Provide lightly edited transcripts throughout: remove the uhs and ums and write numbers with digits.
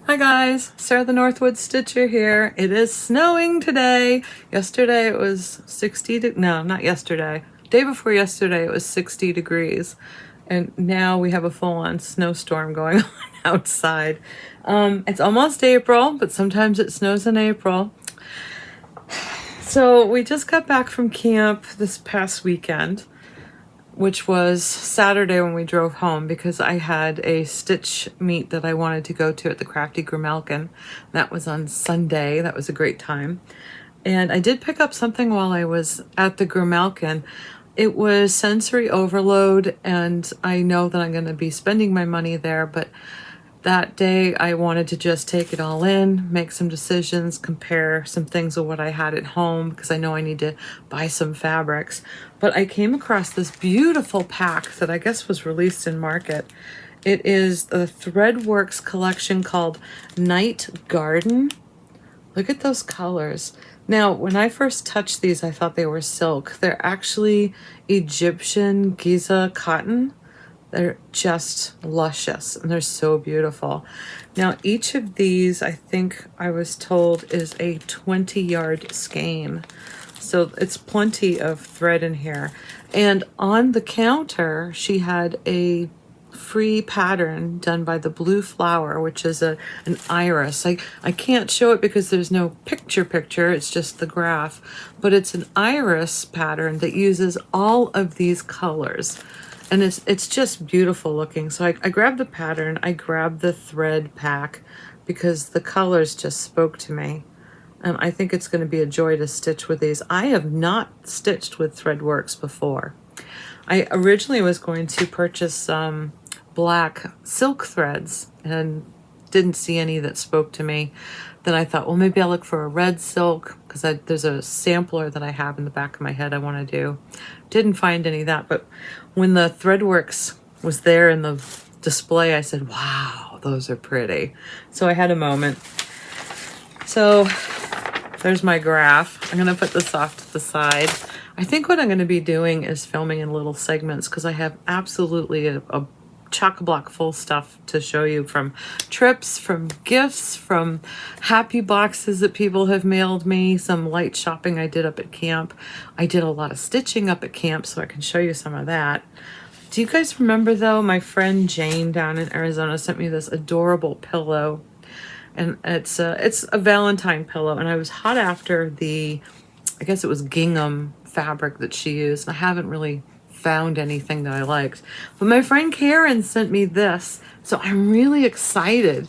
Hi guys, Sarah the Northwoods Stitcher here. It is snowing today. Yesterday it was 60, no, not yesterday. Day before yesterday it was 60 degrees. And now we have a full-on snowstorm going on outside. It's almost April, but sometimes it snows in April. So we just got back from camp this past weekend, which was Saturday when we drove home because I had a stitch meet that I wanted to go to at the Crafty Grimalkin. That was on Sunday. That was a great time. And I did pick up something while I was at the Grimalkin. It was sensory overload, and I know that I'm going to be spending my money there, but that day I wanted to just take it all in, make some decisions, compare some things with what I had at home because I know I need to buy some fabrics. But I came across this beautiful pack that I guess was released in market. It is the Threadworks collection called Night Garden. Look at those colors. Now, when I first touched these, I thought they were silk. They're actually Egyptian Giza cotton. They're just luscious and they're so beautiful. Now, each of these, I think I was told, is a 20-yard skein. So it's plenty of thread in here. And on the counter, she had a free pattern done by the Blue Flower, which is an iris. I can't show it because there's no picture, it's just the graph. But it's an iris pattern that uses all of these colors. And it's just beautiful looking. So I grabbed the pattern, I grabbed the thread pack because the colors just spoke to me. And I think it's going to be a joy to stitch with these. I have not stitched with Threadworks before. I originally was going to purchase some black silk threads and didn't see any that spoke to me. Then I thought, well, maybe I'll look for a red silk because there's a sampler that I have in the back of my head I want to do. Didn't find any of that, but when the Threadworks was there in the display, I said, wow, those are pretty. So I had a moment. So there's my graph. I'm going to put this off to the side. I think what I'm going to be doing is filming in little segments because I have absolutely a chock-a-block full stuff to show you, from trips, from gifts, from happy boxes that people have mailed me, some light shopping I did up at camp. I did a lot of stitching up at camp, so I can show you some of that. Do you guys remember, though, my friend Jane down in Arizona sent me this adorable pillow, and it's a Valentine pillow, and I was hot after the, I guess it was gingham fabric that she used, and I haven't really found anything that I liked. But my friend Karen sent me this, so I'm really excited.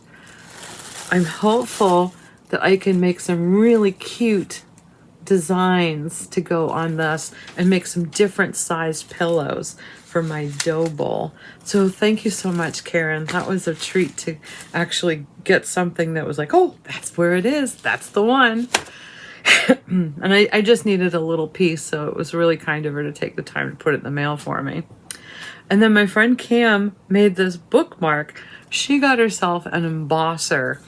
I'm hopeful that I can make some really cute designs to go on this and make some different sized pillows for my dough bowl. So thank you so much, Karen. That was a treat to actually get something that was like, oh, that's where it is. That's the one. And I just needed a little piece, so it was really kind of her to take the time to put it in the mail for me. And then my friend Cam made this bookmark. She got herself an embosser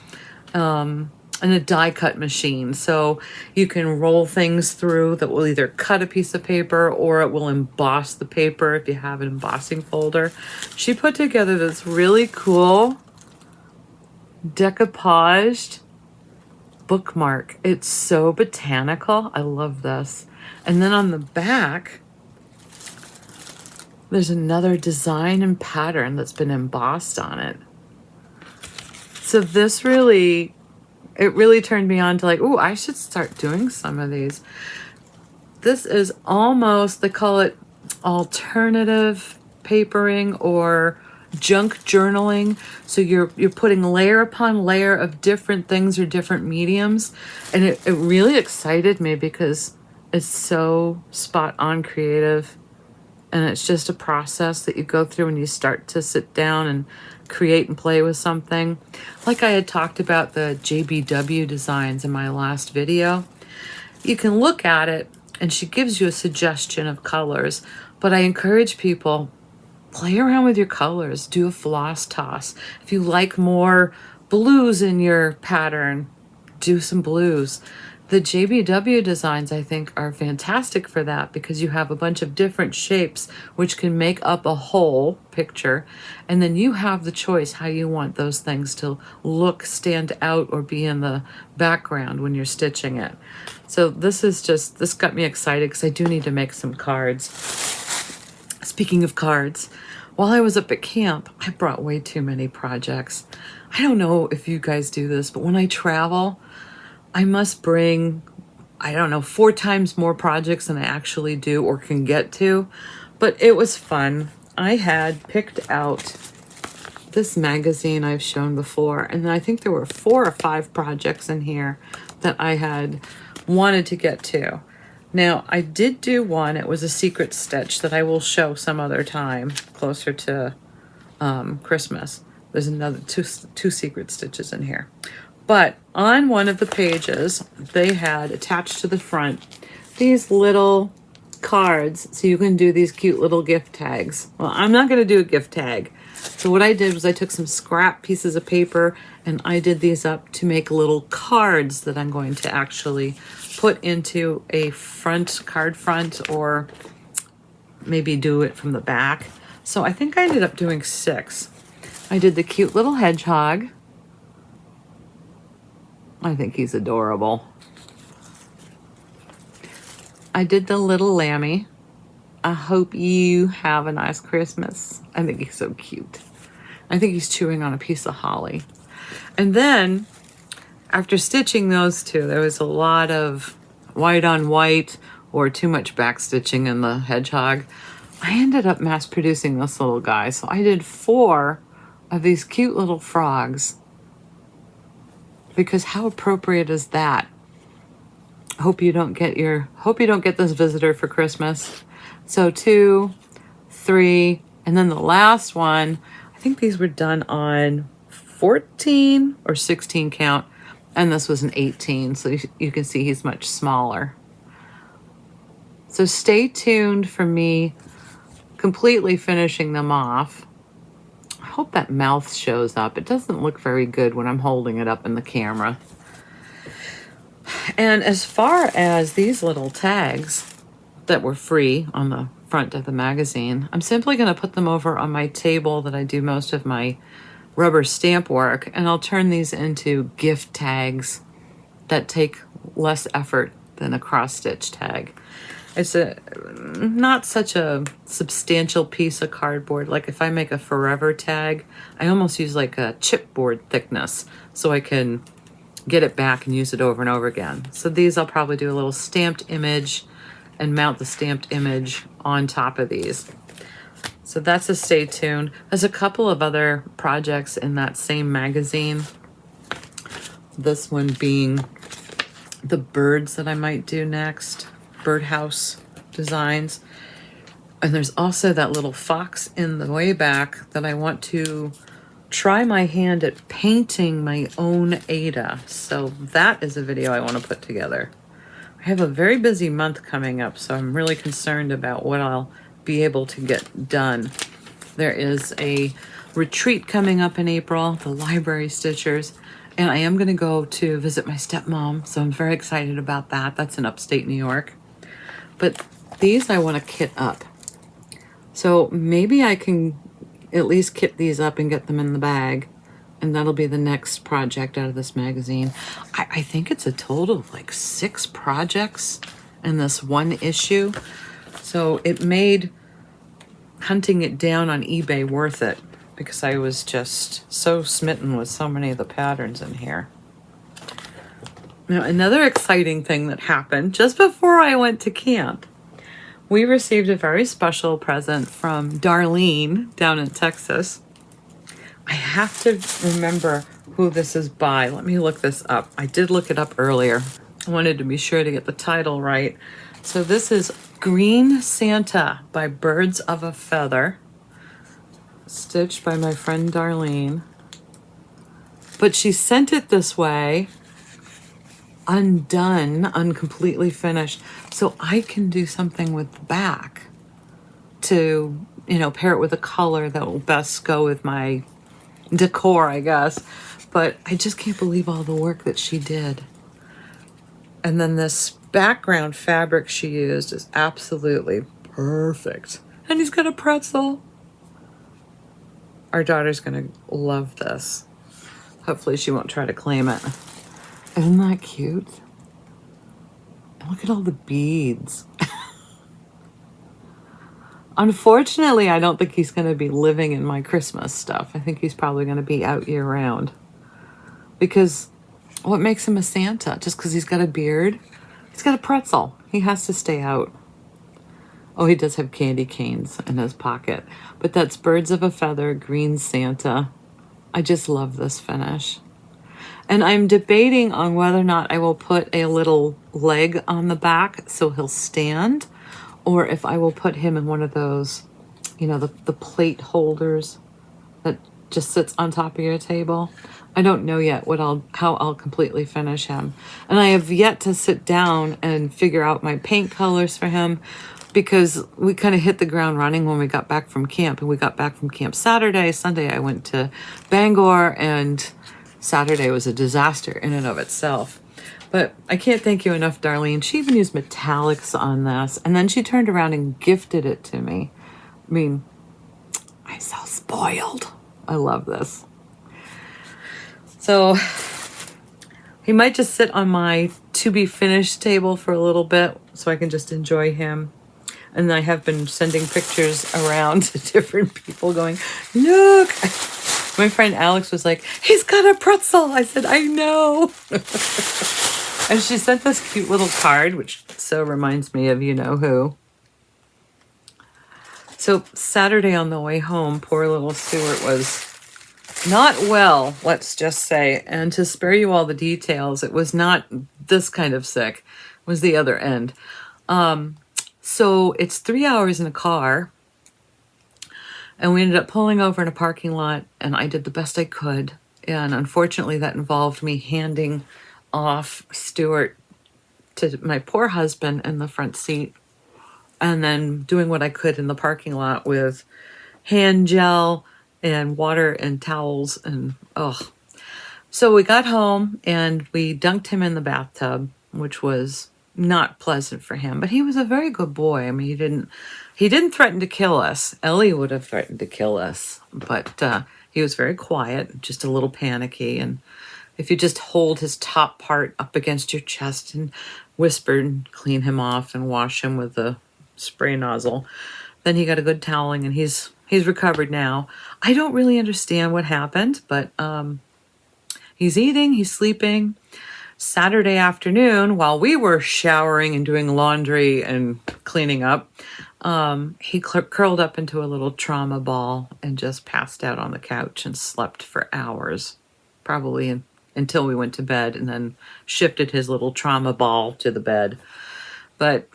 and a die cut machine, so you can roll things through that will either cut a piece of paper or it will emboss the paper if you have an embossing folder. She put together this really cool decoupaged bookmark. It's so botanical. I love this. And then on the back, there's another design and pattern that's been embossed on it. So this really, it really turned me on to like, oh, I should start doing some of these. This is almost, they call it alternative papering or junk journaling. So you're putting layer upon layer of different things or different mediums, and it really excited me because it's so spot on creative, and it's just a process that you go through when you start to sit down and create and play with something. Like I had talked about the JBW designs in my last video. You can look at it and she gives you a suggestion of colors, but I encourage people, play around with your colors, do a floss toss. If you like more blues in your pattern, do some blues. The JBW designs, I think, are fantastic for that because you have a bunch of different shapes which can make up a whole picture. And then you have the choice how you want those things to look, stand out, or be in the background when you're stitching it. So this got me excited because I do need to make some cards. Speaking of cards, while I was up at camp, I brought way too many projects. I don't know if you guys do this, but when I travel, I must bring, I don't know, 4 times more projects than I actually do or can get to. But it was fun. I had picked out this magazine I've shown before, and then I think there were 4 or 5 projects in here that I had wanted to get to. Now, I did do one. It was a secret stitch that I will show some other time closer to Christmas. There's another two secret stitches in here. But on one of the pages, they had attached to the front these little cards so you can do these cute little gift tags. Well, I'm not going to do a gift tag. So what I did was I took some scrap pieces of paper and I did these up to make little cards that I'm going to actually put into a card front, or maybe do it from the back. So I think I ended up doing 6. I did the cute little hedgehog. I think he's adorable. I did the little lammy. I hope you have a nice Christmas. I think he's so cute. I think he's chewing on a piece of holly. And then, after stitching those 2, there was a lot of white on white or too much back stitching in the hedgehog. I ended up mass producing this little guy. So I did 4 of these cute little frogs. Because how appropriate is that? Hope you don't get this visitor for Christmas. So 2, 3, and then the last one, I think these were done on 14 or 16 count, and this was an 18, so you can see he's much smaller. So stay tuned for me completely finishing them off. I hope that mouth shows up. It doesn't look very good when I'm holding it up in the camera. And as far as these little tags that were free on the front of the magazine, I'm simply going to put them over on my table that I do most of my rubber stamp work, and I'll turn these into gift tags that take less effort than a cross-stitch tag. It's not such a substantial piece of cardboard. Like if I make a forever tag, I almost use like a chipboard thickness so I can get it back and use it over and over again. So these I'll probably do a little stamped image and mount the stamped image on top of these. So that's a stay tuned. There's a couple of other projects in that same magazine. This one being the birds that I might do next. Birdhouse designs. And there's also that little fox in the way back that I want to try my hand at painting my own Ada. So that is a video I want to put together. I have a very busy month coming up, so I'm really concerned about what I'll be able to get done. There is a retreat coming up in April, the Library Stitchers, and I am going to go to visit my stepmom, so I'm very excited about that. That's in upstate New York. But these I want to kit up. So maybe I can at least kit these up and get them in the bag, and that'll be the next project out of this magazine. I think it's a total of like 6 projects in this one issue. So it made hunting it down on eBay worth it because I was just so smitten with so many of the patterns in here. Now, another exciting thing that happened just before I went to camp, we received a very special present from Darlene down in Texas. I have to remember who this is by. Let me look this up. I did look it up earlier. I wanted to be sure to get the title right. So this is Green Santa by Birds of a Feather, stitched by my friend Darlene. But she sent it this way, undone, uncompletely finished, so I can do something with the back to, pair it with a color that will best go with my decor, I guess. But I just can't believe all the work that she did. And then this background fabric she used is absolutely perfect. And he's got a pretzel. Our daughter's gonna love this. Hopefully she won't try to claim it. Isn't that cute? Look at all the beads. Unfortunately, I don't think he's going to be living in my Christmas stuff. I think he's probably going to be out year round. Because what makes him a Santa? Just because he's got a beard? He's got a pretzel. He has to stay out. Oh, he does have candy canes in his pocket. But that's Birds of a Feather, Green Santa. I just love this finish. And I'm debating on whether or not I will put a little leg on the back so he'll stand, or if I will put him in one of those, you know, the plate holders that just sits on top of your table. I don't know yet how I'll completely finish him. And I have yet to sit down and figure out my paint colors for him, because we kind of hit the ground running when we got back from camp. And we got back from camp Saturday. Sunday I went to Bangor, and Saturday was a disaster in and of itself. But I can't thank you enough, Darlene. She even used metallics on this. And then she turned around and gifted it to me. I mean, I'm so spoiled. I love this. So he might just sit on my to be finished table for a little bit so I can just enjoy him. And I have been sending pictures around to different people going, look. My friend Alex was like, he's got a pretzel. I said, I know. And she sent this cute little card, which so reminds me of you know who. So Saturday on the way home, poor little Stuart was not well, let's just say. And to spare you all the details, it was not this kind of sick. It was the other end. So it's 3 hours in a car. And we ended up pulling over in a parking lot, and I did the best I could. And unfortunately, that involved me handing off Stuart to my poor husband in the front seat, and then doing what I could in the parking lot with hand gel and water and towels. And so we got home and we dunked him in the bathtub, which was not pleasant for him, but he was a very good boy. I mean, he didn't threaten to kill us. Ellie would have threatened to kill us, but he was very quiet, just a little panicky. And if you just hold his top part up against your chest and whisper and clean him off and wash him with the spray nozzle, then he got a good toweling, and he's recovered now. I don't really understand what happened, but he's eating, he's sleeping. Saturday afternoon, while we were showering and doing laundry and cleaning up, he curled up into a little trauma ball and just passed out on the couch and slept for hours, probably until we went to bed, and then shifted his little trauma ball to the bed. But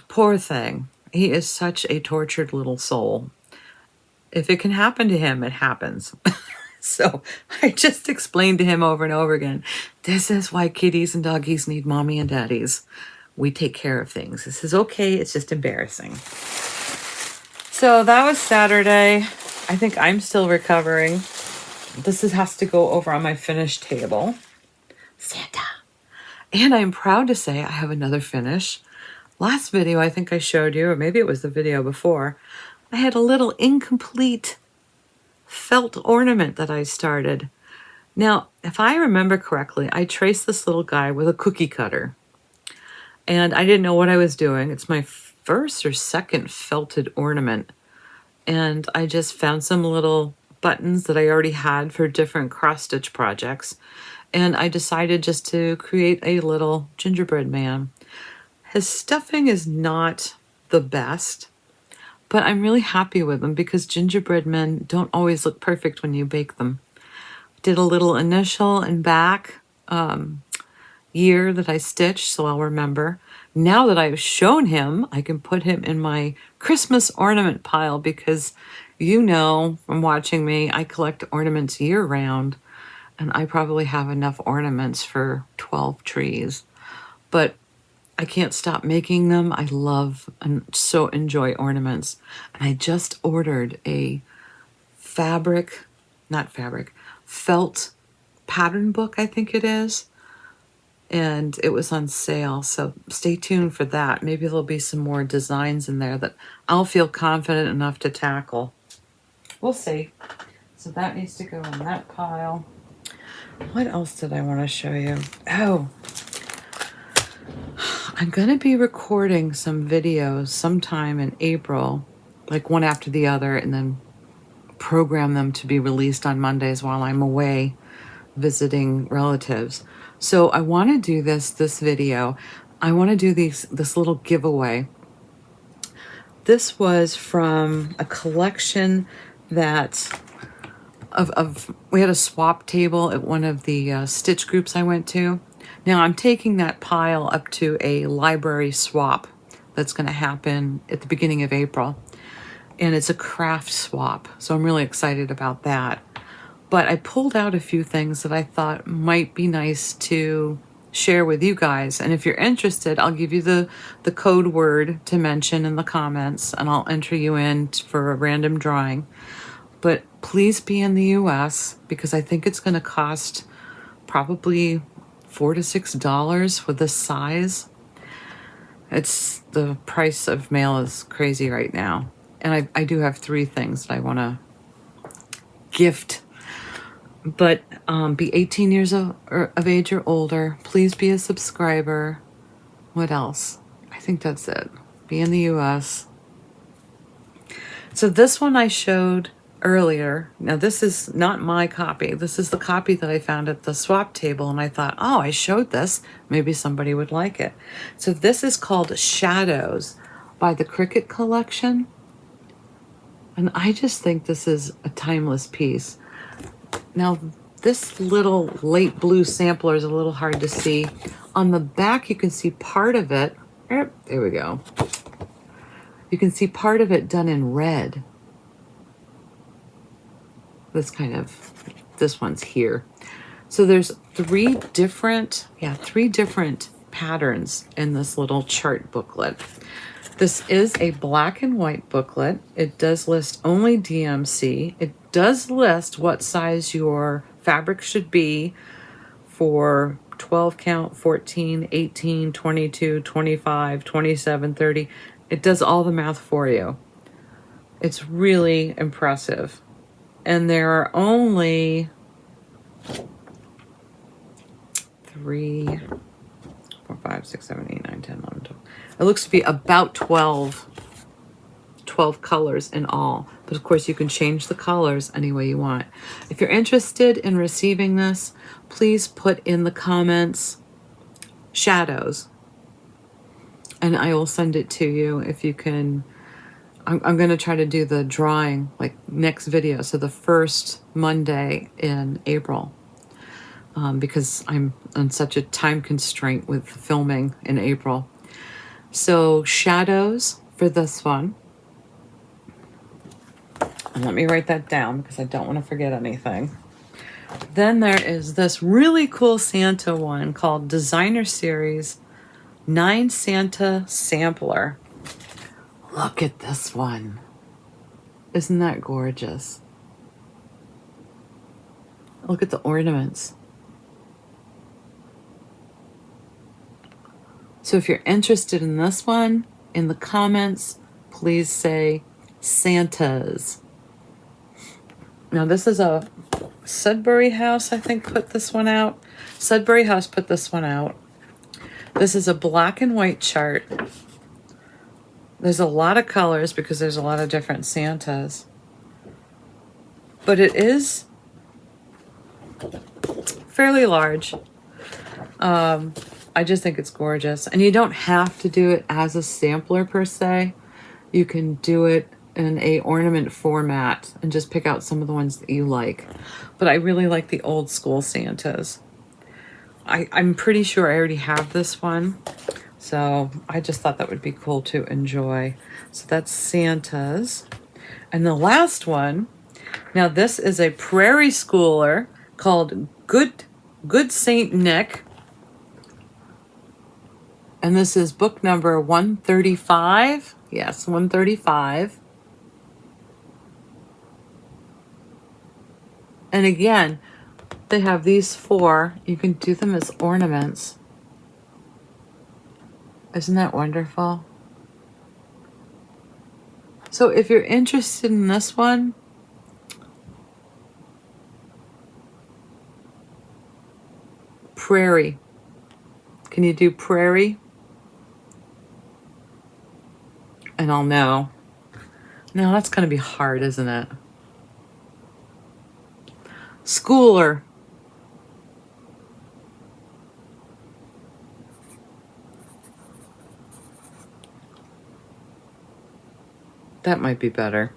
poor thing, he is such a tortured little soul. If it can happen to him, it happens. So I just explained to him over and over again, this is why kitties and doggies need mommy and daddies. We take care of things. This is okay. It's just embarrassing. So that was Saturday. I think I'm still recovering. Has to go over on my finished table. Santa. And I'm proud to say I have another finish. Last video I think I showed you, or maybe it was the video before, I had a little incomplete felt ornament that I started. Now, if I remember correctly, I traced this little guy with a cookie cutter. And I didn't know what I was doing. It's my first or second felted ornament. And I just found some little buttons that I already had for different cross-stitch projects. And I decided just to create a little gingerbread man. His stuffing is not the best, but I'm really happy with them because gingerbread men don't always look perfect when you bake them. Did a little initial and back year that I stitched, so I'll remember. Now that I've shown him, I can put him in my Christmas ornament pile because you know from watching me, I collect ornaments year round, and I probably have enough ornaments for 12 trees. But I can't stop making them. I love and so enjoy ornaments. And I just ordered a felt pattern book, I think it is. and it was on sale. So stay tuned for that. Maybe there'll be some more designs in there that I'll feel confident enough to tackle. We'll see. So that needs to go in that pile. What else did I want to show you? Oh, I'm going to be recording some videos sometime in April, like one after the other, and then program them to be released on Mondays while I'm away visiting relatives. So I want to do this video. I want to do this little giveaway. This was from a collection that we had a swap table at one of the stitch groups I went to. Now I'm taking that pile up to a library swap that's going to happen at the beginning of April. And it's a craft swap, so I'm really excited about that. But I pulled out a few things that I thought might be nice to share with you guys. And if you're interested, I'll give you the code word to mention in the comments, and I'll enter you in for a random drawing. But please be in the US, because I think it's going to cost probably $4 to $6 for this size. It's the price of mail is crazy right now. And I do have 3 things that I want to gift. But be 18 years of age or older. Please be a subscriber. What else? I think that's it. Be in the US. So this one I showed earlier. Now this is not my copy. This is the copy that I found at the swap table, and I thought, oh, I showed this. Maybe somebody would like it. So this is called Shadows by the Cricket Collection. And I just think this is a timeless piece. Now, this little light blue sampler is a little hard to see. On the back, you can see part of it. There we go. You can see part of it done in red. This one's here. So there's 3 different patterns in this little chart booklet. This is a black and white booklet. It does list only DMC. It does list what size your fabric should be for 12 count, 14, 18, 22, 25, 27, 30. It does all the math for you. It's really impressive. And there are only 3, 4, 5, 6, 7, 8, 9, 10, 11, 12. It looks to be about 12 colors in all. But of course, you can change the colors any way you want. If you're interested in receiving this, please put in the comments shadows, and I will send it to you. If you can, I'm going to try to do the drawing like next video, so the first Monday in April, because I'm on such a time constraint with filming in April. So shadows for this one. And let me write that down because I don't want to forget anything. Then there is this really cool Santa one called Designer Series 9 Santa Sampler. Look at this one. Isn't that gorgeous? Look at the ornaments. So if you're interested in this one, in the comments, please say Santas. Now this is a Sudbury House, I think, put this one out. Sudbury House put this one out. This is a black and white chart. There's a lot of colors because there's a lot of different Santas. But it is fairly large. I just think it's gorgeous. And you don't have to do it as a sampler per se. You can do it in a ornament format and just pick out some of the ones that you like. But I really like the old school Santas. I'm pretty sure I already have this one. So I just thought that would be cool to enjoy. So that's Santas. And the last one, now this is a Prairie Schooler called Good Saint Nick. And this is book number 135. Yes, 135. And again, they have these 4. You can do them as ornaments. Isn't that wonderful? So if you're interested in this one, prairie. Can you do prairie? And I'll know. No, that's going to be hard, isn't it? Schooler. That might be better.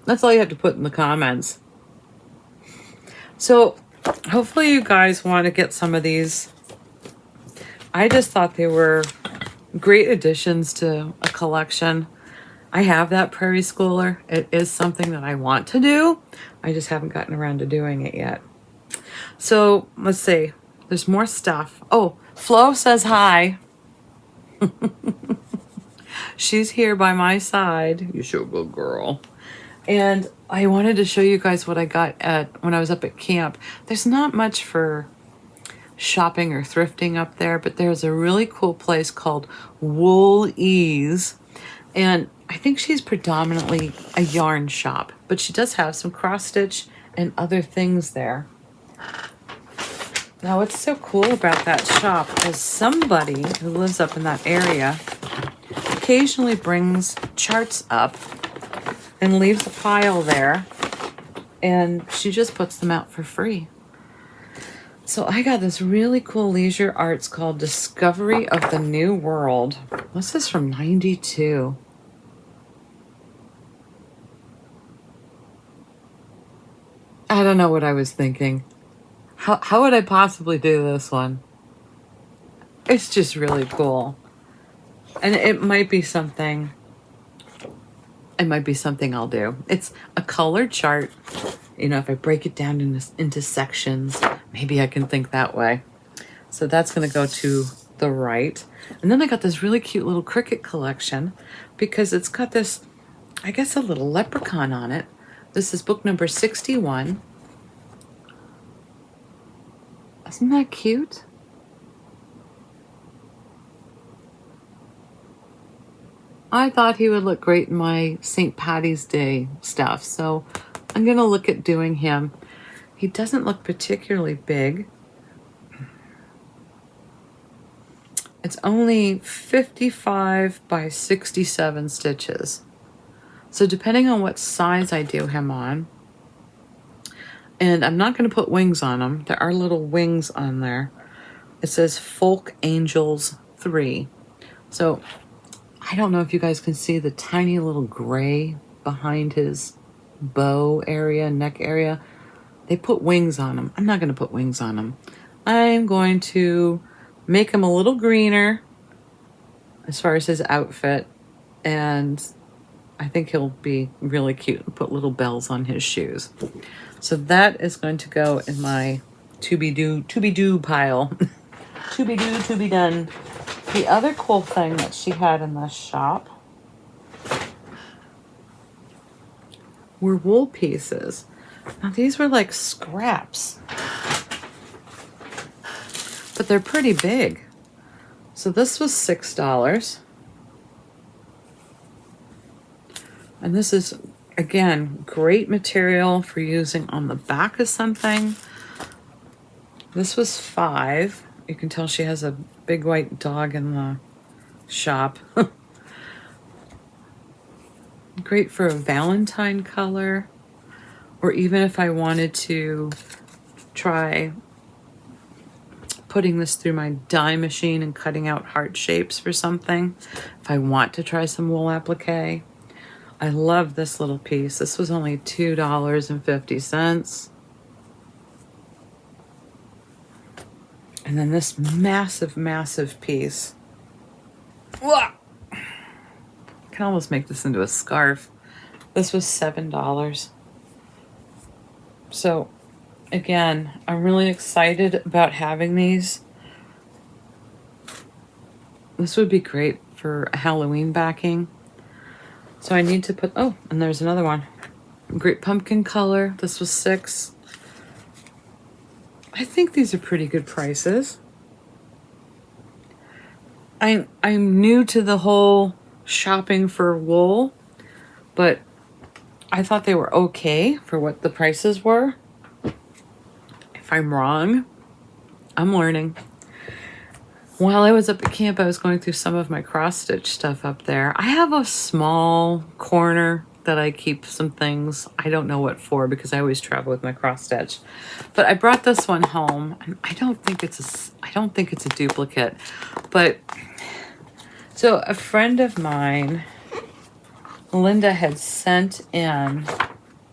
That's all you have to put in the comments. So hopefully you guys want to get some of these. I just thought they were great additions to a collection. I have that prairie schooler. It is something that I want to do. I just haven't gotten around to doing it yet. So let's see. There's more stuff. Oh, Flo says hi. She's here by my side. You're so good, girl. And I wanted to show you guys what I got when I was up at camp. There's not much for shopping or thrifting up there, but there's a really cool place called Wooleez. And I think she's predominantly a yarn shop, but she does have some cross stitch and other things there. Now, what's so cool about that shop is somebody who lives up in that area occasionally brings charts up and leaves a pile there, and she just puts them out for free. So I got this really cool leisure arts called Discovery of the New World. This is from '92. I don't know what I was thinking. How would I possibly do this one? It's just really cool. And it might be something I'll do. It's a colored chart. You know, if I break it down into sections, maybe I can think that way. So that's going to go to the right. And then I got this really cute little Cricut collection because it's got this, I guess, a little leprechaun on it. This is book number 61. Isn't that cute? I thought he would look great in my St. Patty's Day stuff, so I'm going to look at doing him. He doesn't look particularly big. It's only 55 by 67 stitches. So depending on what size I do him on, and I'm not going to put wings on him. There are little wings on there. It says Folk Angels 3. So I don't know if you guys can see the tiny little gray behind his bow area, neck area. They put wings on him. I'm not going to put wings on him. I'm going to make him a little greener as far as his outfit. And I think he'll be really cute and put little bells on his shoes. So that is going to go in my to be do pile. To be do, to be done. The other cool thing that she had in this shop were wool pieces. Now these were like scraps, but they're pretty big. So this was $6. And this is, again, great material for using on the back of something. This was $5. You can tell she has a big white dog in the shop. Great for a Valentine color. Or even if I wanted to try putting this through my die machine and cutting out heart shapes for something. If I want to try some wool applique. I love this little piece. This was only $2.50. And then this massive, massive piece. I can almost make this into a scarf. This was $7. So, again, I'm really excited about having these. This would be great for a Halloween backing. So I need to put, oh, and there's another one. Great pumpkin color. This was $6. I think these are pretty good prices. I'm new to the whole shopping for wool, but I thought they were okay for what the prices were. If I'm wrong, I'm learning. While I was up at camp, I was going through some of my cross-stitch stuff up there. I have a small corner that I keep some things. I don't know what for because I always travel with my cross-stitch. But I brought this one home, and I don't think it's a duplicate. But so a friend of mine, Linda, had sent in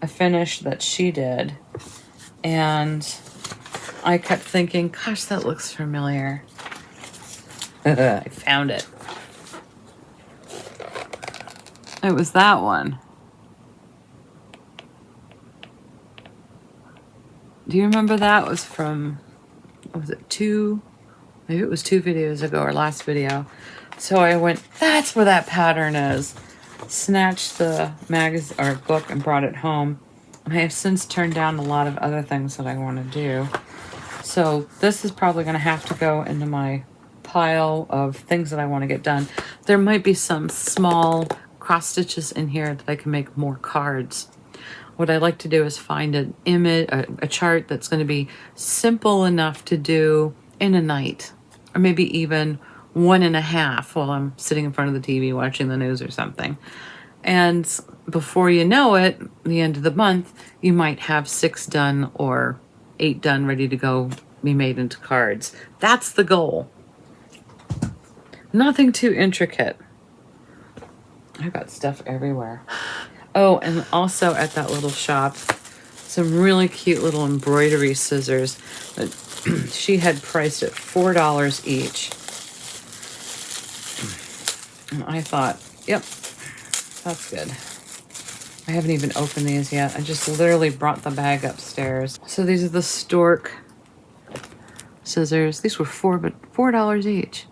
a finish that she did, and I kept thinking, gosh, that looks familiar. I found it. It was that one. Do you remember that? It was from, what was it, maybe it was 2 videos ago or last video. So I went, that's where that pattern is. Snatched the magazine or book and brought it home. And I have since turned down a lot of other things that I want to do. So this is probably going to have to go into my pile of things that I want to get done. There might be some small cross stitches in here that I can make more cards. What I like to do is find an image, a chart that's going to be simple enough to do in a night, or maybe even 1.5 while I'm sitting in front of the TV watching the news or something. And before you know it, the end of the month, you might have 6 done or 8 done, ready to go, be made into cards. That's the goal. Nothing too intricate. I've got stuff everywhere. Oh, and also at that little shop, some really cute little embroidery scissors that she had priced at $4 each. And I thought, yep, that's good. I haven't even opened these yet. I just literally brought the bag upstairs. So these are the stork scissors. These were $4 each.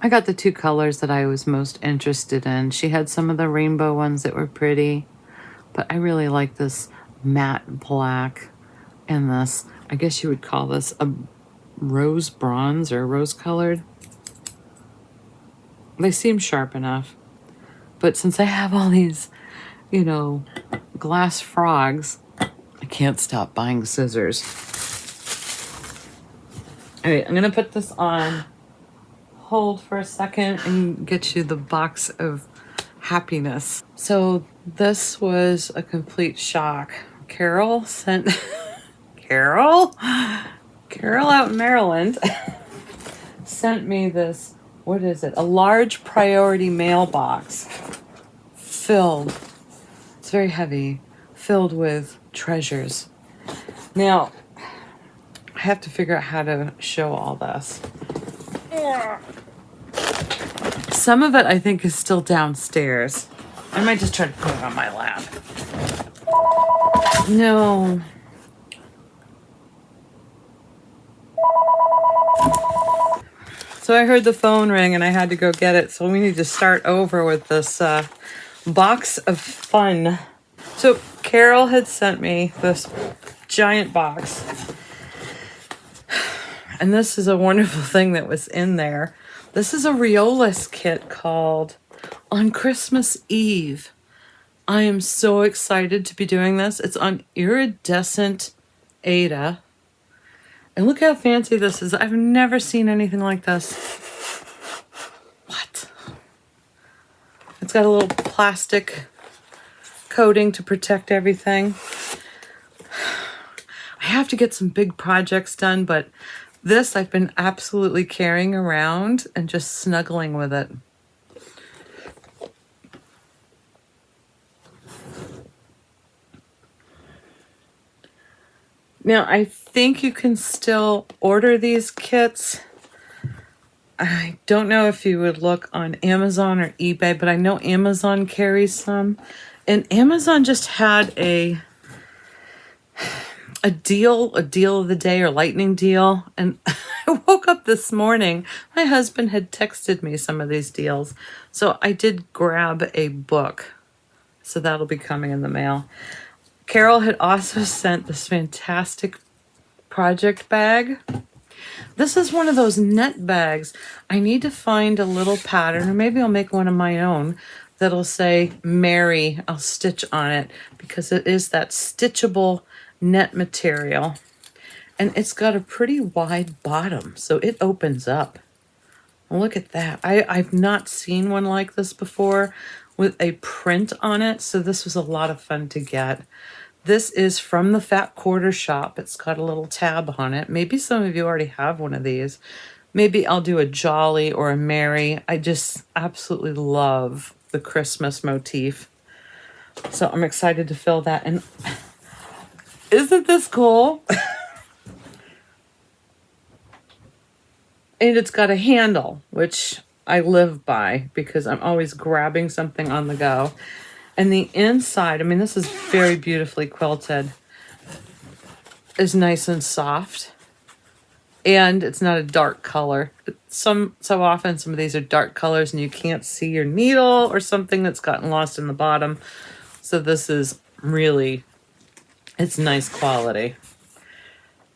I got the 2 colors that I was most interested in. She had some of the rainbow ones that were pretty, but I really like this matte black and this, I guess you would call this a rose bronze or rose colored. They seem sharp enough, but since I have all these, you know, glass frogs, I can't stop buying scissors. All right, I'm gonna put this on hold for a second and get you the box of happiness. So this was a complete shock. Carol sent Carol out in Maryland sent me this, what is it? A large priority mailbox filled, it's very heavy, filled with treasures. Now, I have to figure out how to show all this. Some of it I think is still downstairs. I might just try to put it on my lap. No. So I heard the phone ring and I had to go get it. So we need to start over with this box of fun. So Carol had sent me this giant box. And this is a wonderful thing that was in there. This is a Riolis kit called On Christmas Eve. I am so excited to be doing this. It's on iridescent Aida. And look how fancy this is. I've never seen anything like this. What? It's got a little plastic coating to protect everything. I have to get some big projects done, but this I've been absolutely carrying around and just snuggling with it. Now, I think you can still order these kits. I don't know if you would look on Amazon or eBay, but I know Amazon carries some. And Amazon just had a deal of the day or lightning deal. And I woke up this morning, my husband had texted me some of these deals. So I did grab a book. So that'll be coming in the mail. Carol had also sent this fantastic project bag. This is one of those net bags. I need to find a little pattern, or maybe I'll make one of my own that'll say Mary. I'll stitch on it because it is that stitchable net material. And it's got a pretty wide bottom, so it opens up. Look at that. I've not seen one like this before with a print on it, so this was a lot of fun to get. This is from the Fat Quarter Shop. It's got a little tab on it. Maybe some of you already have one of these. Maybe I'll do a Jolly or a Mary. I just absolutely love the Christmas motif. So I'm excited to fill that. And isn't this cool? And it's got a handle, which I live by because I'm always grabbing something on the go. And the inside, I mean, this is very beautifully quilted, is nice and soft. And it's not a dark color. So often some of these are dark colors and you can't see your needle or something that's gotten lost in the bottom. So this is really, it's nice quality.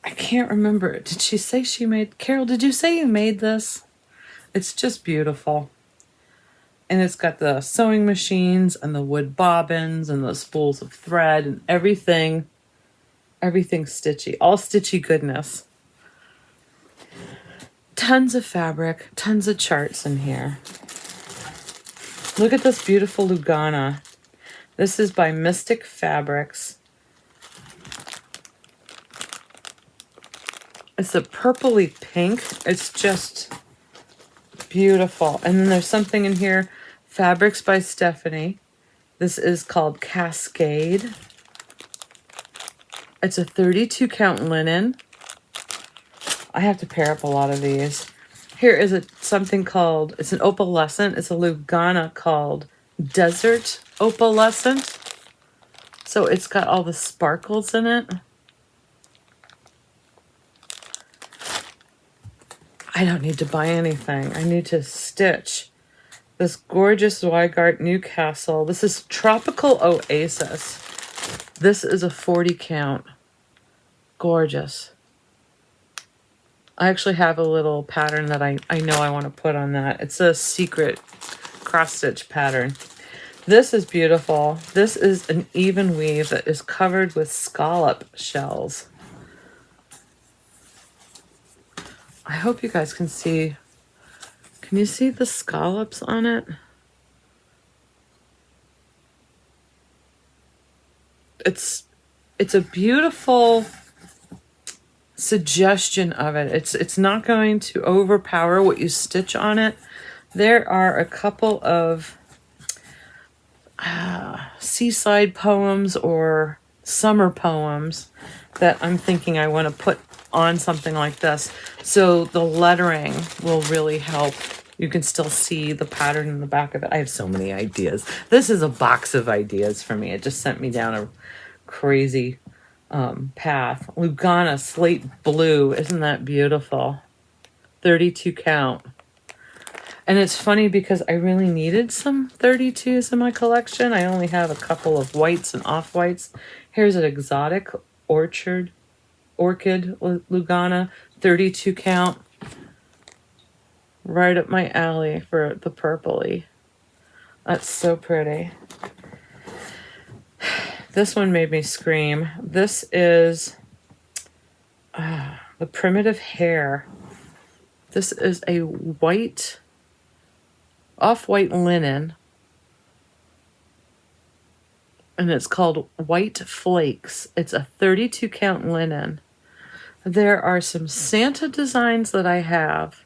I can't remember. Did she say she made, Carol, did you say you made this? It's just beautiful. And it's got the sewing machines and the wood bobbins and the spools of thread and everything stitchy, all stitchy goodness. Tons of fabric, tons of charts in here. Look at this beautiful Lugana. This is by Mystic Fabrics. It's a purpley pink. It's just beautiful. And then there's something in here, Fabrics by Stephanie. This is called Cascade. It's a 32 count linen. I have to pair up a lot of these. Here is something called, it's an opalescent. It's a Lugana called Desert Opalescent. So it's got all the sparkles in it. I don't need to buy anything. I need to stitch this gorgeous Weigart Newcastle. This is Tropical Oasis. This is a 40 count. Gorgeous. I actually have a little pattern that I know I want to put on that. It's a secret cross stitch pattern. This is beautiful. This is an even weave that is covered with scallop shells. I hope you guys can see. Can you see the scallops on it? It's a beautiful suggestion of it. It's not going to overpower what you stitch on it. There are a couple of seaside poems or summer poems that I'm thinking I want to put on something like this. So the lettering will really help. You can still see the pattern in the back of it. I have so many ideas. This is a box of ideas for me. It just sent me down a crazy path. Lugana Slate Blue. Isn't that beautiful? 32 count. And it's funny because I really needed some 32s in my collection. I only have a couple of whites and off-whites. Here's an exotic orchid Lugana, 32 count. Right up my alley for the purpley. That's so pretty. This one made me scream. This is the Primitive Hair. This is a white, off-white linen. And it's called White Flakes. It's a 32 count linen. There are some Santa designs that I have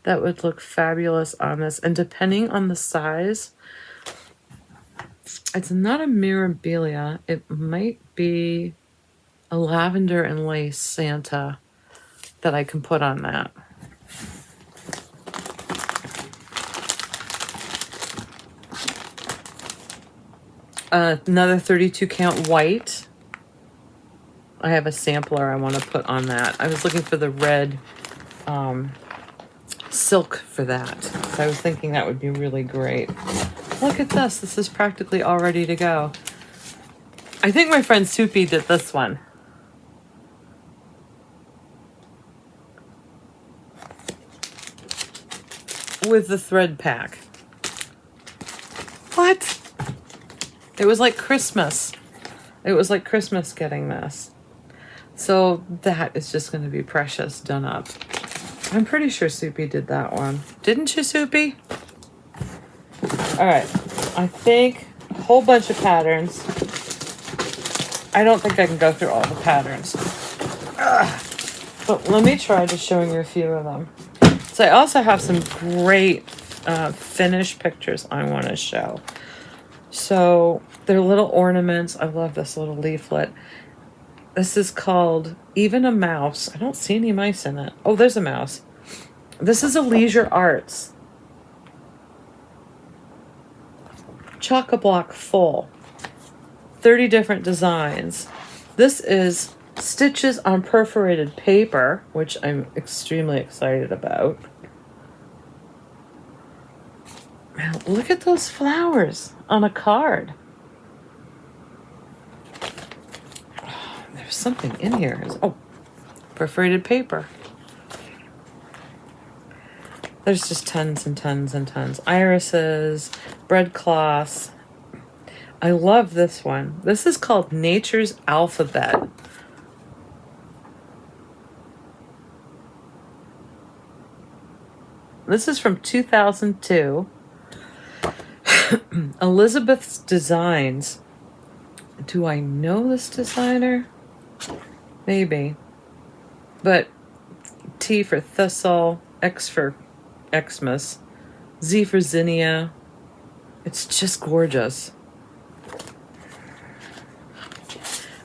that would look fabulous on this. And depending on the size, it's not a Mirabilia. It might be a lavender and lace Santa that I can put on that. Another 32 count white. I have a sampler I want to put on that. I was looking for the red silk for that. So I was thinking that would be really great. Look at this. This is practically all ready to go. I think my friend Soupy did this one. with the thread pack. What? It was like Christmas. It was like Christmas getting this. So that is just going to be precious done up. I'm pretty sure Soupy did that one. Didn't you, Soupy? All right. I think a whole bunch of patterns. I don't think I can go through all the patterns. But let me try just showing you a few of them. So I also have some great finished pictures I want to show. So they're little ornaments. I love this little leaflet. This is called Even a Mouse. I don't see any mice in it. Oh, there's a mouse. This is a Leisure Arts. Chock-a-block full. 30 different designs. This is stitches on perforated paper, which I'm extremely excited about. Man, look at those flowers on a card. Oh, there's something in here. Oh, perforated paper. There's just tons and tons and tons. Irises, breadcloths. I love this one. This is called Nature's Alphabet. This is from 2002. Elizabeth's Designs. Do I know this designer? Maybe. But T for thistle, X for Xmas, Z for zinnia. It's just gorgeous.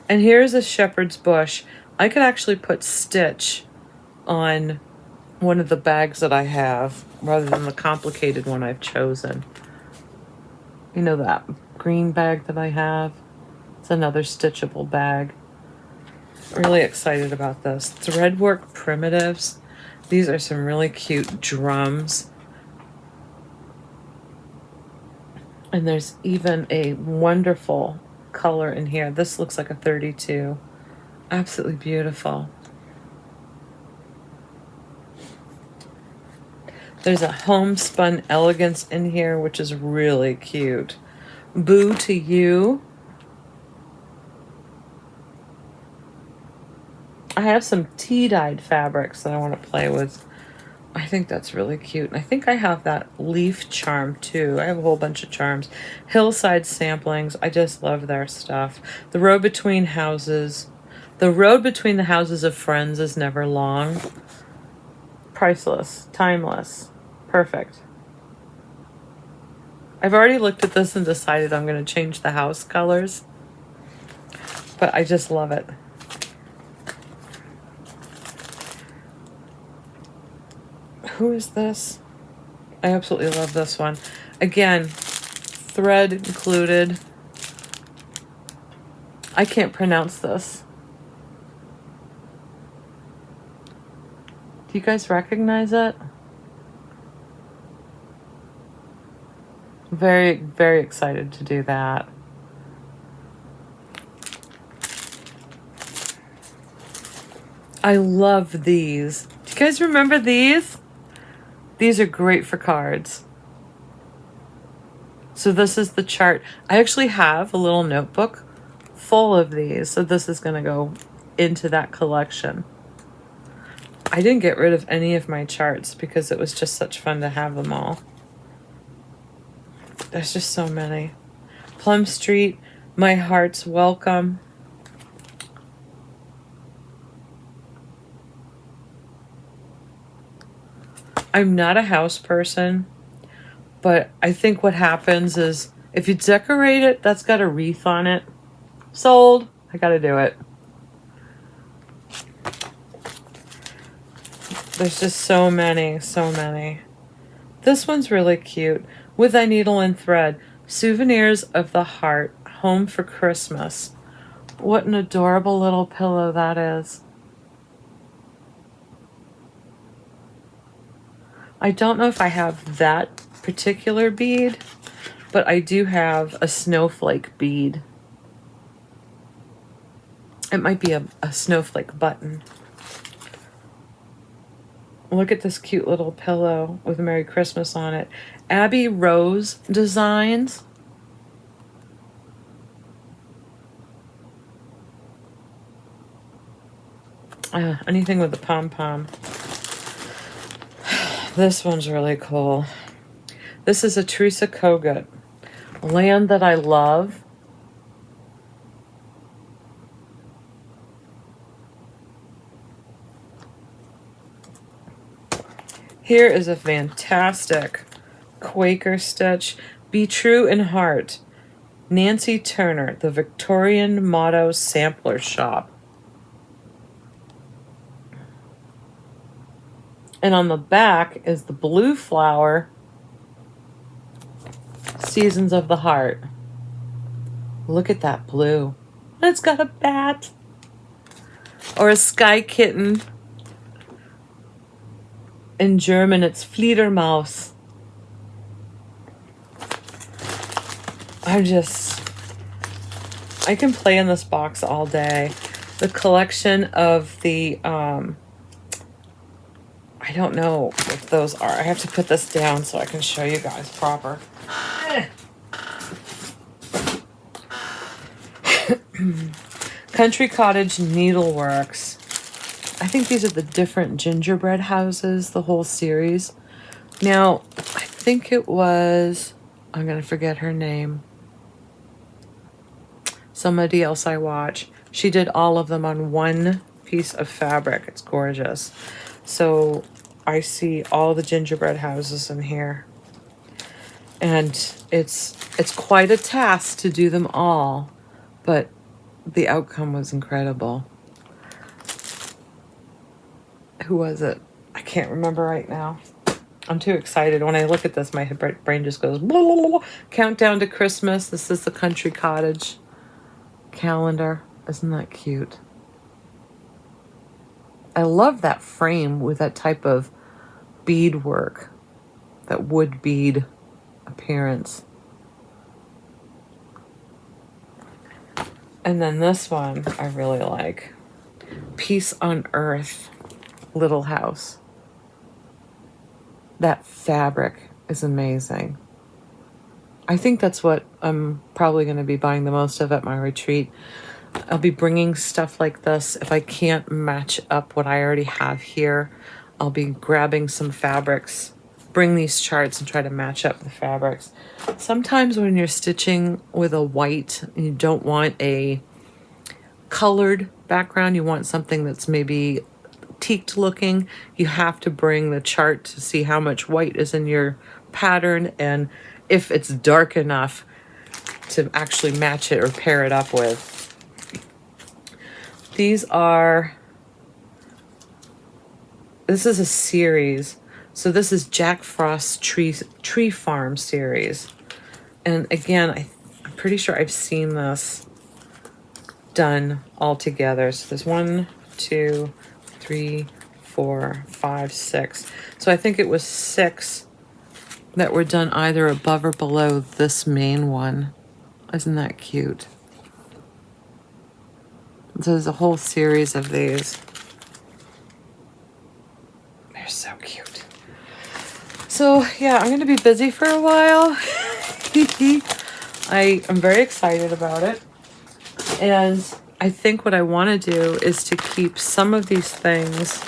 And here's a shepherd's bush. I could actually put stitch on one of the bags that I have rather than the complicated one I've chosen. You know that green bag that I have? It's another stitchable bag. Really excited about this. Threadwork primitives. These are some really cute drums. And there's even a wonderful color in here. This looks like a 32. Absolutely beautiful. There's a homespun elegance in here, which is really cute. Boo to You. I have some tea-dyed fabrics that I want to play with. I think that's really cute. And I think I have that leaf charm too. I have a whole bunch of charms. Hillside Samplings. I just love their stuff. The Road Between Houses. The road between the houses of friends is never long. Priceless. Timeless. Perfect. I've already looked at this and decided I'm going to change the house colors. But I just love it. Who is this? I absolutely love this one. Again, thread included. I can't pronounce this. Do you guys recognize it? Very, very excited to do that. I love these. Do you guys remember these? These are great for cards. So this is the chart. I actually have a little notebook full of these. So this is going to go into that collection. I didn't get rid of any of my charts because it was just such fun to have them all. There's just so many. Plum Street, My Heart's Welcome. I'm not a house person, but I think what happens is if you decorate it, that's got a wreath on it. Sold. I gotta do it. There's just so many, so many. This one's really cute. With Thy Needle and Thread. Souvenirs of the Heart. Home for Christmas. What an adorable little pillow that is. I don't know if I have that particular bead, but I do have a snowflake bead. It might be a snowflake button. Look at this cute little pillow with Merry Christmas on it. Abby Rose Designs. Anything with the pom-pom. This one's really cool. This is a Teresa Kogut. Land That I Love. Here is a fantastic Quaker stitch. Be True in Heart. Nancy Turner, the Victorian Motto Sampler Shop. And on the back is the Blue Flower, Seasons of the Heart. Look at that blue. It's got a bat. Or a sky kitten. In German, it's Fledermaus. I can play in this box all day. The collection of the, I don't know what those are. I have to put this down so I can show you guys proper. Country Cottage Needleworks. I think these are the different gingerbread houses, the whole series. Now, I think it was, I'm going to forget her name. Somebody else I watch. She did all of them on one piece of fabric. It's gorgeous. So I see all the gingerbread houses in here. And it's quite a task to do them all, but the outcome was incredible. Who was it? I can't remember right now. I'm too excited. When I look at this, my brain just goes blah, blah, blah, blah. Countdown to Christmas. This is the Country Cottage calendar. Isn't that cute? I love that frame with that type of beadwork, that wood bead appearance. And then this one I really like. Peace on Earth, Little House. That fabric is amazing. I think that's what I'm probably going to be buying the most of at my retreat. I'll be bringing stuff like this. If I can't match up what I already have here, I'll be grabbing some fabrics, bring these charts and try to match up the fabrics. Sometimes when you're stitching with a white and you don't want a colored background, you want something that's maybe teaked looking, you have to bring the chart to see how much white is in your pattern and if it's dark enough to actually match it or pair it up with. This is a series. So this is Jack Frost's Tree Farm series. And again, I'm pretty sure I've seen this done all together. So there's 1, 2, 3, 4, 5, 6. So I think it was 6 that were done either above or below this main one. Isn't that cute? So there's a whole series of these. They're so cute. So yeah, I'm going to be busy for a while. I am very excited about it. And I think what I want to do is to keep some of these things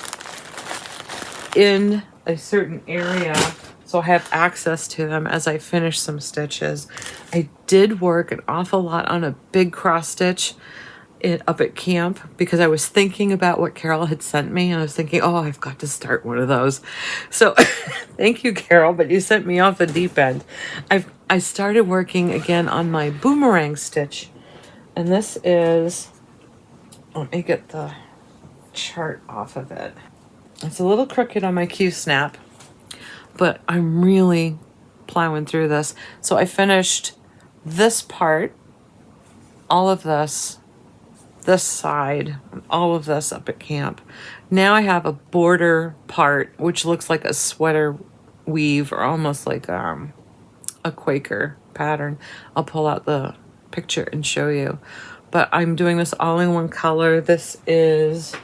in a certain area so I have access to them as I finish some stitches. I did work an awful lot on a big cross stitch up at camp because I was thinking about what Carol had sent me and I was thinking, oh, I've got to start one of those. So thank you, Carol, but you sent me off the deep end. I started working again on my boomerang stitch, and this is, let me get the chart off of it. It's a little crooked on my Q-snap, but I'm really plowing through this. So I finished this part, all of this side, all of this up at camp. Now I have a border part, which looks like a sweater weave or almost like a Quaker pattern. I'll pull out the picture and show you. But I'm doing this all in one color. This is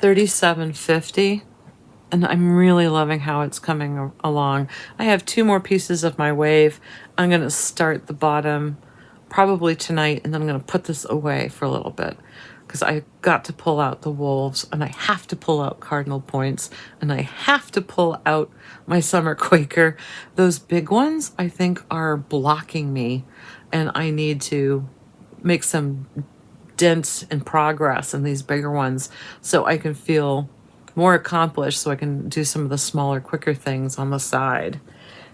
$37.50. And I'm really loving how it's coming along. I have 2 more pieces of my wave. I'm going to start the bottom probably tonight, and then I'm going to put this away for a little bit because I got to pull out the wolves, and I have to pull out cardinal points, and I have to pull out my summer Quaker. Those big ones, I think, are blocking me, and I need to make some dents and progress in these bigger ones so I can feel more accomplished, so I can do some of the smaller, quicker things on the side.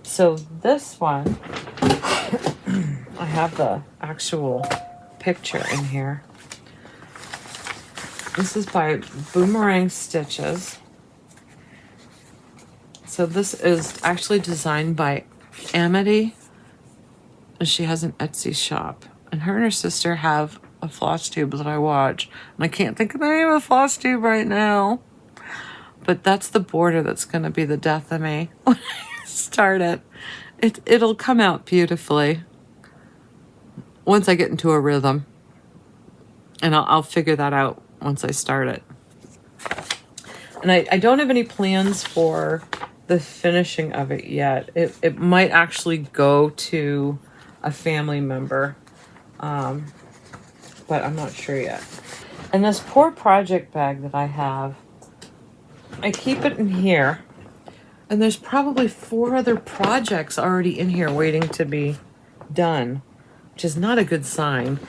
So this one, I have the actual picture in here. This is by Boomerang Stitches. So this is actually designed by Amity, and she has an Etsy shop. And her and her sister have a FLOSSTUBE that I watch. And I can't think of the name of FLOSSTUBE right now. But that's the border that's going to be the death of me when I start it. It'll come out beautifully once I get into a rhythm. And I'll figure that out once I start it. And I don't have any plans for the finishing of it yet. It might actually go to a family member. But I'm not sure yet. And this poor project bag that I have, I keep it in here, and there's probably 4 other projects already in here waiting to be done, which is not a good sign.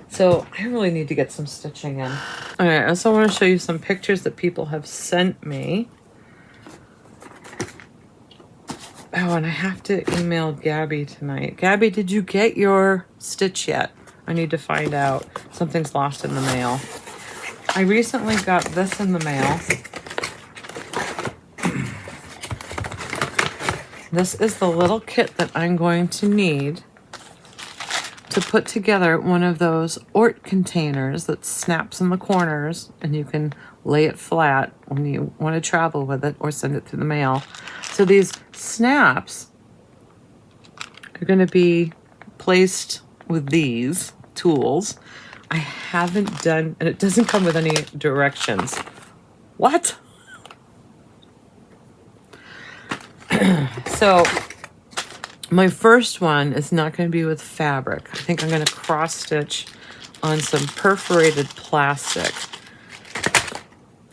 So I really need to get some stitching in. All right, I also want to show you some pictures that people have sent me. Oh, and I have to email Gabby tonight. Gabby, did you get your stitch yet? I need to find out. Something's lost in the mail. I recently got this in the mail. This is the little kit that I'm going to need to put together one of those Ort containers that snaps in the corners, and you can lay it flat when you want to travel with it or send it through the mail. So these snaps are going to be placed with these tools. I haven't done, and it doesn't come with any directions. What? So my first one is not going to be with fabric. I think I'm going to cross stitch on some perforated plastic.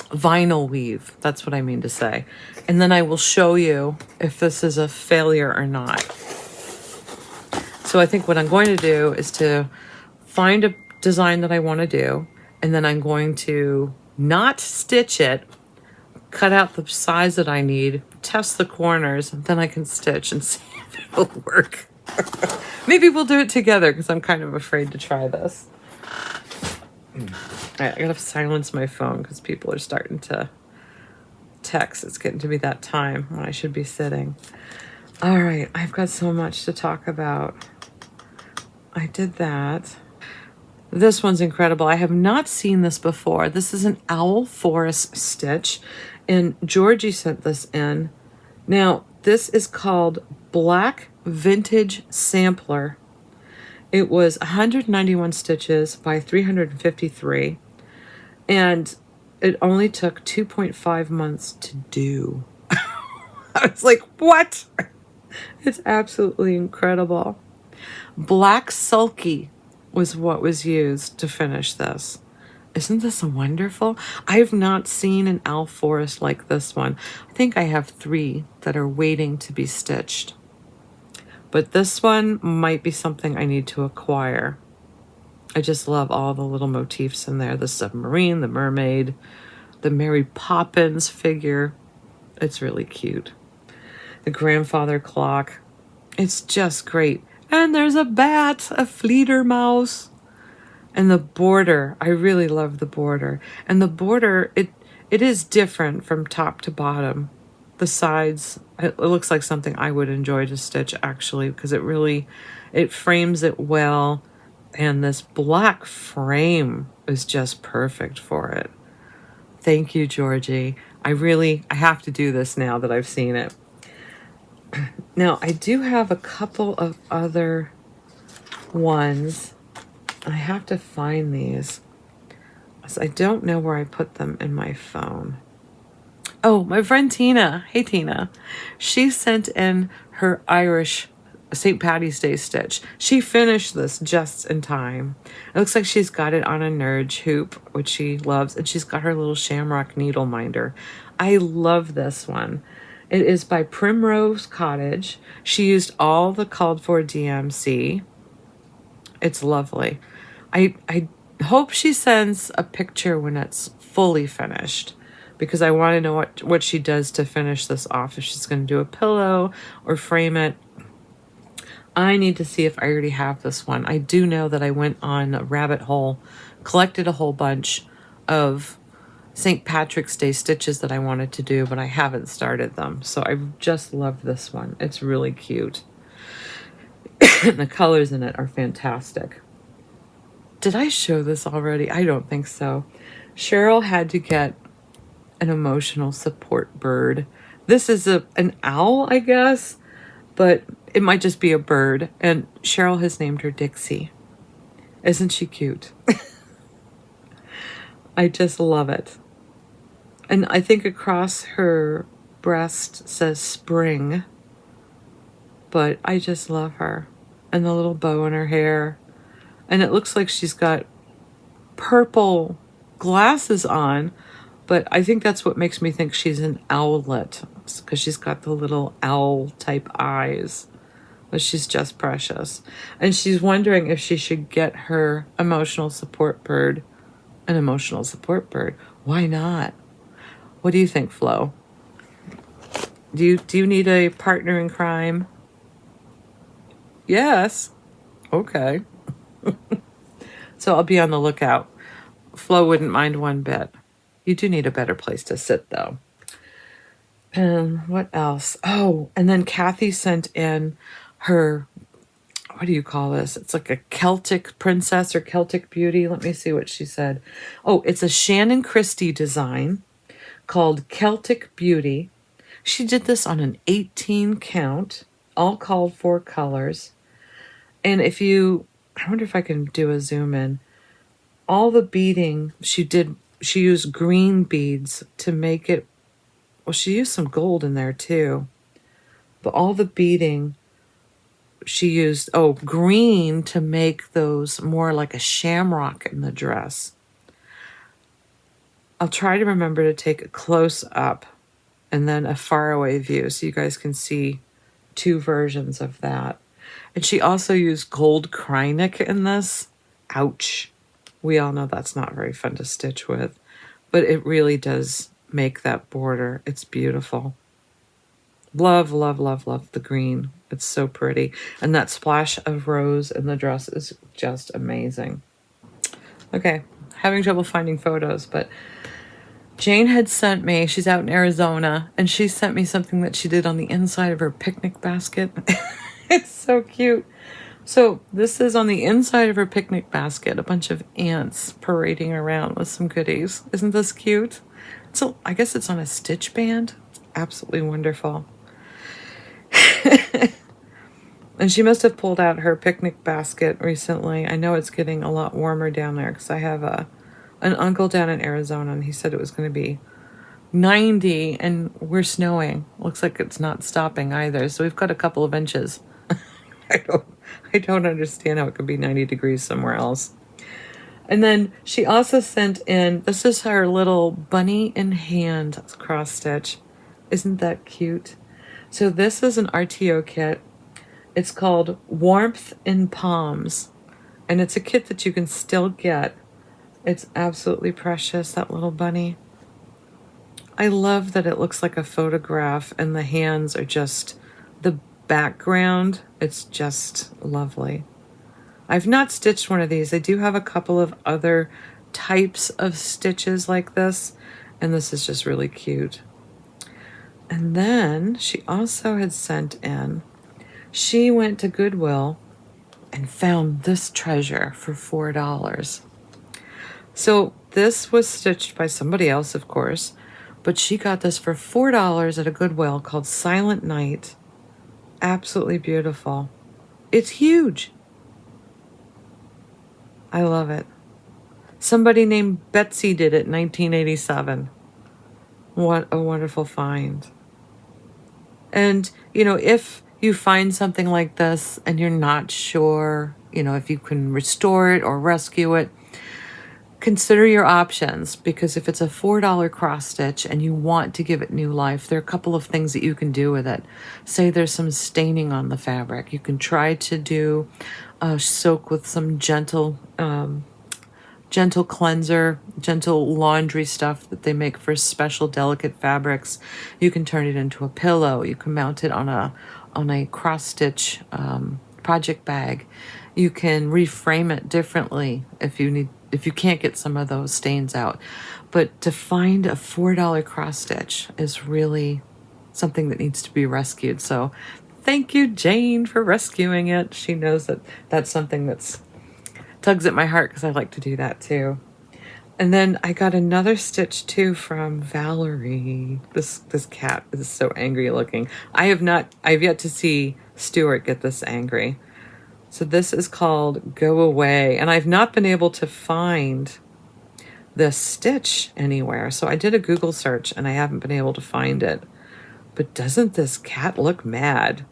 Vinyl weave, that's what I mean to say. And then I will show you if this is a failure or not. So I think what I'm going to do is to find a design that I want to do, and then I'm going to not stitch it, cut out the size that I need, test the corners, and then I can stitch and see if it'll work. Maybe we'll do it together because I'm kind of afraid to try this. All right, I gotta silence my phone because people are starting to text. It's getting to be that time when I should be sitting. All right, I've got so much to talk about. I did that. This one's incredible. I have not seen this before. This is an owl forest stitch, and Georgie sent this in. Now, this is called Black Vintage Sampler. It was 191 stitches by 353, and it only took 2.5 months to do. I was like, what? It's absolutely incredible. Black Sulky was what was used to finish this. Isn't this wonderful? I've not seen an owl forest like this one. I think I have 3 that are waiting to be stitched. But this one might be something I need to acquire. I just love all the little motifs in there. The submarine, the mermaid, the Mary Poppins figure. It's really cute. The grandfather clock. It's just great. And there's a bat, a fleeter mouse. And the border, I really love the border. And the border, it is different from top to bottom. The sides, it looks like something I would enjoy to stitch actually, because it frames it well. And this black frame is just perfect for it. Thank you, Georgie. I have to do this now that I've seen it. Now, I do have a couple of other ones. I have to find these. So I don't know where I put them in my phone. Oh, my friend Tina. Hey, Tina. She sent in her Irish St. Patty's Day stitch. She finished this just in time. It looks like she's got it on a Nerge hoop, which she loves, and she's got her little shamrock needle minder. I love this one. It is by Primrose Cottage. She used all the called for DMC. It's lovely. I hope she sends a picture when it's fully finished, because I want to know what she does to finish this off. If she's going to do a pillow or frame it. I need to see if I already have this one. I do know that I went on a rabbit hole, collected a whole bunch of St. Patrick's Day stitches that I wanted to do, but I haven't started them. So I just love this one. It's really cute. The colors in it are fantastic. Did I show this already? I don't think so. Cheryl had to get an emotional support bird. This is an owl, I guess, but it might just be a bird. And Cheryl has named her Dixie. Isn't she cute? I just love it. And I think across her breast says spring. But I just love her. And the little bow in her hair. And it looks like she's got purple glasses on. But I think that's what makes me think she's an owlet, because she's got the little owl type eyes. But she's just precious. And she's wondering if she should get her emotional support bird an emotional support bird. Why not? What do you think, Flo? Do you need a partner in crime? Yes. Okay. So I'll be on the lookout. Flo wouldn't mind one bit. You do need a better place to sit, though. And what else? Oh, and then Kathy sent in her, what do you call this? It's like a Celtic princess or Celtic beauty. Let me see what she said. Oh, it's a Shannon Christie design called Celtic Beauty. She did this on an 18 count, all called for colors. And I wonder if I can do a zoom in. All the beading she used green beads to make it. Well, she used some gold in there too. But all the beading, she used, green to make those more like a shamrock in the dress. I'll try to remember to take a close up and then a faraway view so you guys can see two versions of that. And she also used gold Krynic in this. Ouch. We all know that's not very fun to stitch with, but it really does make that border. It's beautiful. Love, love, love, love the green. It's so pretty. And that splash of rose in the dress is just amazing. Okay, having trouble finding photos, but Jane had sent me, she's out in Arizona, and she sent me something that she did on the inside of her picnic basket. It's so cute. So this is on the inside of her picnic basket, a bunch of ants parading around with some goodies. Isn't this cute? So I guess it's on a stitch band. It's absolutely wonderful. And she must have pulled out her picnic basket recently. I know it's getting a lot warmer down there because I have an uncle down in Arizona, and he said it was going to be 90 and we're snowing. Looks like it's not stopping either. So we've got a couple of inches. I don't understand how it could be 90 degrees somewhere else. And then she also sent in, this is her little bunny in hand cross stitch. Isn't that cute? So this is an RTO kit. It's called Warmth in Palms. And it's a kit that you can still get. It's absolutely precious, that little bunny. I love that it looks like a photograph and the hands are just the background. It's just lovely. I've not stitched one of these. I do have a couple of other types of stitches like this, and this is just really cute. And then she also had sent in, she went to Goodwill and found this treasure for $4. So this was stitched by somebody else, of course, but she got this for $4 at a Goodwill called Silent Night. Absolutely beautiful. It's huge. I love it. Somebody named Betsy did it in 1987. What a wonderful find. And, you know, if you find something like this and you're not sure, you know, if you can restore it or rescue it, consider your options, because if it's a $4 cross stitch and you want to give it new life, there are a couple of things that you can do with it. Say there's some staining on the fabric. You can try to do a soak with some gentle cleanser, gentle laundry stuff that they make for special delicate fabrics. You can turn it into a pillow. You can mount it on a cross stitch project bag. You can reframe it differently if you can't get some of those stains out. But to find a $4 cross stitch is really something that needs to be rescued. So thank you, Jane, for rescuing it. She knows that that's something that's tugs at my heart, because I like to do that too. And then I got another stitch too from Valerie. This cat is so angry looking. I've yet to see Stuart get this angry. So this is called Go Away, and I've not been able to find this stitch anywhere. So I did a Google search and I haven't been able to find it. But doesn't this cat look mad?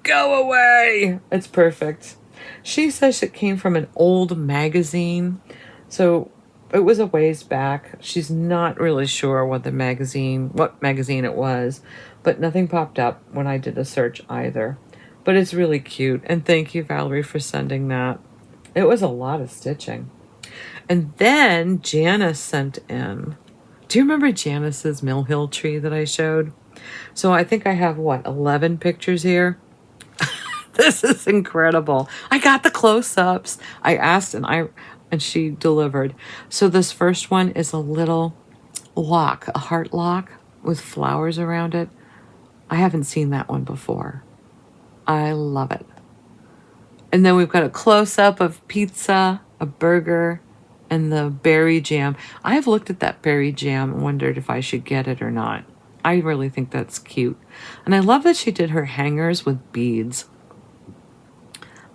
Go away! It's perfect. She says it came from an old magazine. So it was a ways back. She's not really sure what magazine it was, but nothing popped up when I did a search either. But it's really cute. And thank you, Valerie, for sending that. It was a lot of stitching. And then Janice sent in. Do you remember Janice's Mill Hill tree that I showed? So I think I have, 11 pictures here? This is incredible. I got the close-ups. I asked and she delivered. So this first one is a little lock, a heart lock with flowers around it. I haven't seen that one before. I love it. And then we've got a close-up of pizza, a burger, and the berry jam. I have looked at that berry jam and wondered if I should get it or not. I really think that's cute. And I love that she did her hangers with beads.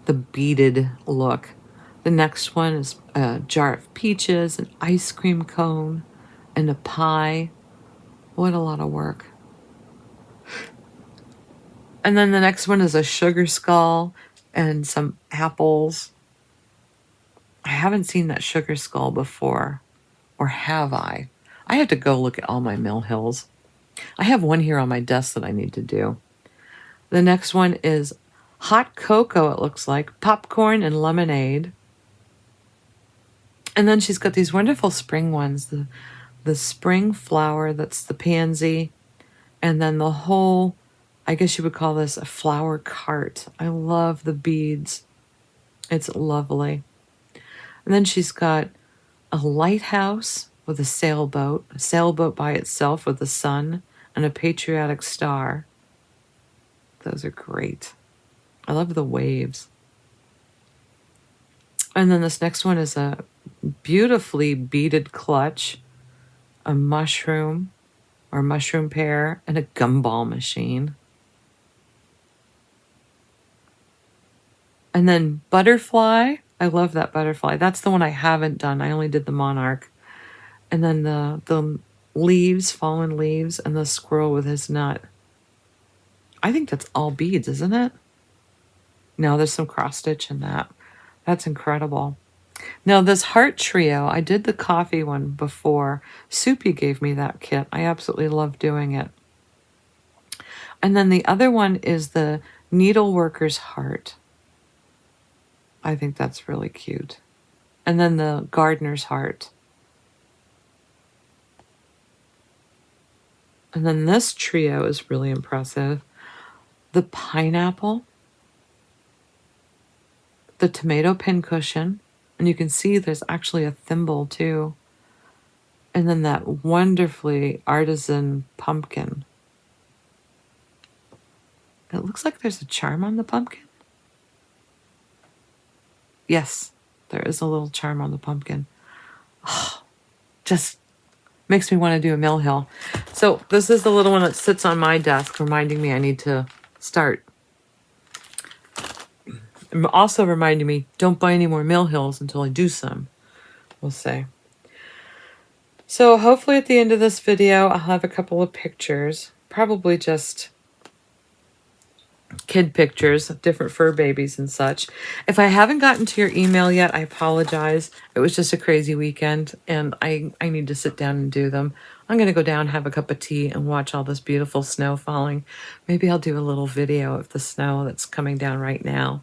The beaded look. The next one is a jar of peaches, an ice cream cone, and a pie. What a lot of work. And then the next one is a sugar skull and some apples. I haven't seen that sugar skull before, or have I? I have to go look at all my Mill Hills. I have one here on my desk that I need to do. The next one is hot cocoa, it looks like, popcorn and lemonade. And then she's got these wonderful spring ones, the spring flower, that's the pansy, and then the whole, I guess you would call this a flower cart. I love the beads. It's lovely. And then she's got a lighthouse with a sailboat by itself with the sun and a patriotic star. Those are great. I love the waves. And then this next one is a beautifully beaded clutch, a mushroom or mushroom pear, and a gumball machine. And then butterfly. I love that butterfly. That's the one I haven't done. I only did the monarch. And then the leaves, fallen leaves, and the squirrel with his nut. I think that's all beads, isn't it? No, there's some cross stitch in that. That's incredible. Now this heart trio, I did the coffee one before. Soupy gave me that kit. I absolutely love doing it. And then the other one is the needleworker's heart. I think that's really cute. And then the gardener's heart. And then this trio is really impressive. The pineapple, the tomato pincushion, and you can see there's actually a thimble too. And then that wonderfully artisan pumpkin. It looks like there's a charm on the pumpkin. Yes, there is a little charm on the pumpkin. Oh, just makes me want to do a Mill Hill. So this is the little one that sits on my desk, reminding me I need to start And also reminding me, don't buy any more Mill Hills until I do some. We'll see. So hopefully at the end of this video, I'll have a couple of pictures. Probably just kid pictures of different fur babies and such. If I haven't gotten to your email yet, I apologize. It was just a crazy weekend and I need to sit down and do them. I'm going to go down, have a cup of tea and watch all this beautiful snow falling. Maybe I'll do a little video of the snow that's coming down right now.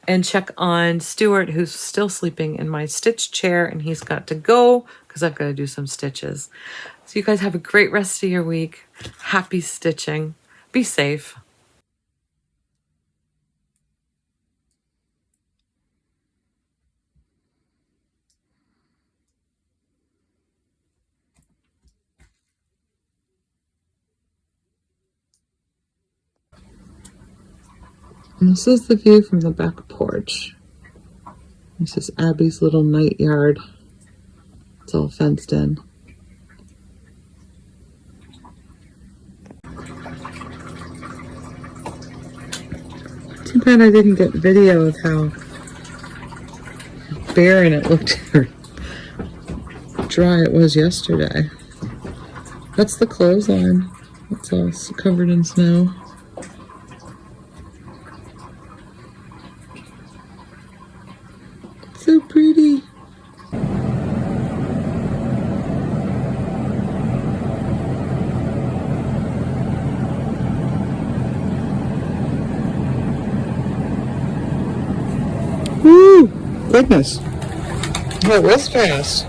And check on Stuart, who's still sleeping in my stitch chair, and he's got to go because I've got to do some stitches. So you guys have a great rest of your week. Happy stitching. Be safe. And this is the view from the back porch. This is Abby's little night yard. It's all fenced in. Too bad I didn't get video of how barren it looked or dry it was yesterday. That's the clothesline. It's all covered in snow. So pretty. Woo! Goodness. That was fast.